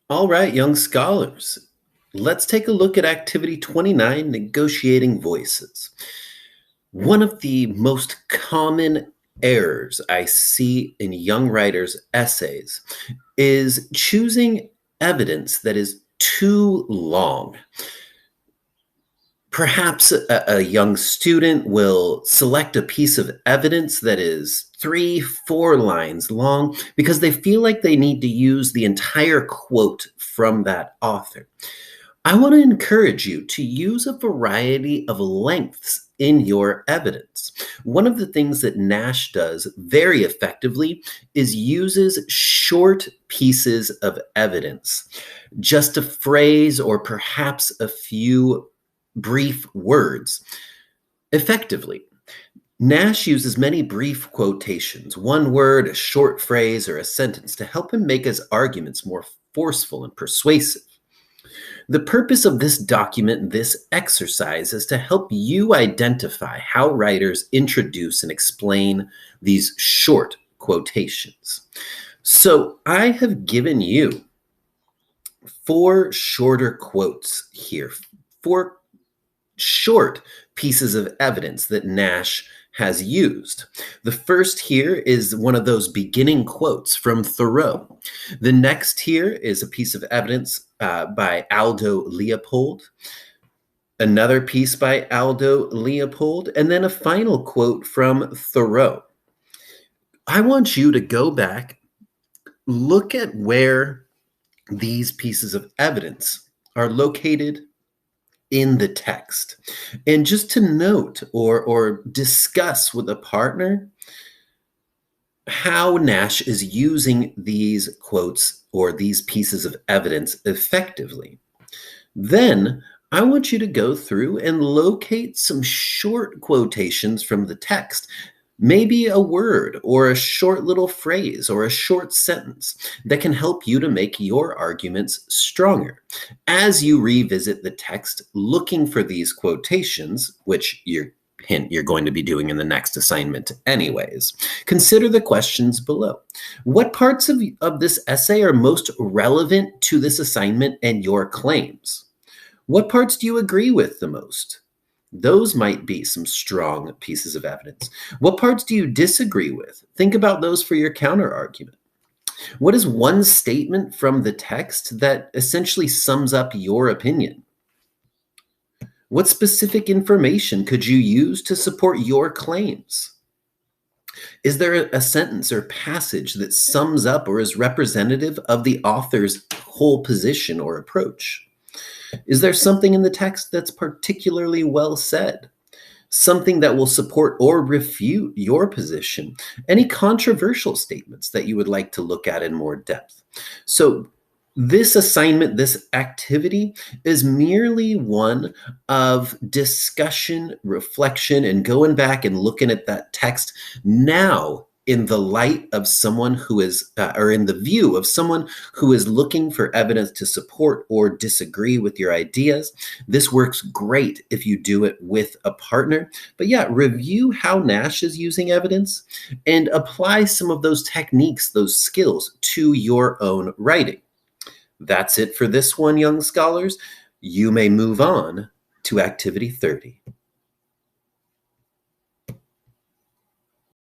All right, young scholars, let's take a look at Activity 29, Negotiating Voices. One of the most common errors I see in young writers' essays is choosing evidence that is too long. Perhaps a young student will select a piece of evidence that is 3, 4 lines long because they feel like they need to use the entire quote from that author. I want to encourage you to use a variety of lengths in your evidence. One of the things that Nash does very effectively is uses short pieces of evidence, just a phrase or perhaps a few brief words effectively. Nash uses many brief quotations, one word, a short phrase, or a sentence to help him make his arguments more forceful and persuasive. The purpose of this document, this exercise, is to help you identify how writers introduce and explain these short quotations. So I have given you 4 shorter quotes here, 4 short pieces of evidence that Nash has used. The first here is one of those beginning quotes from Thoreau. The next here is a piece of evidence by Aldo Leopold, another piece by Aldo Leopold, and then a final quote from Thoreau. I want you to go back, look at where these pieces of evidence are located in the text. And just to note or discuss with a partner how Nash is using these quotes or these pieces of evidence effectively. Then I want you to go through and locate some short quotations from the text, maybe a word or a short little phrase or a short sentence that can help you to make your arguments stronger. As you revisit the text looking for these quotations, which you're going to be doing in the next assignment anyways, consider the questions below. What parts of this essay are most relevant to this assignment and your claims? What parts do you agree with the most? Those might be some strong pieces of evidence. What parts do you disagree with? Think about those for your counter argument. What is one statement from the text that essentially sums up your opinion? What specific information could you use to support your claims? Is there a sentence or passage that sums up or is representative of the author's whole position or approach? Is there something in the text that's particularly well said? Something that will support or refute your position? Any controversial statements that you would like to look at in more depth? So this assignment, this activity is merely one of discussion, reflection, and going back and looking at that text now in the light of someone who is, or in the view of someone who is looking for evidence to support or disagree with your ideas. This works great if you do it with a partner. But yeah, review how Nash is using evidence and apply some of those techniques, those skills to your own writing. That's it for this one, young scholars. You may move on to Activity 30.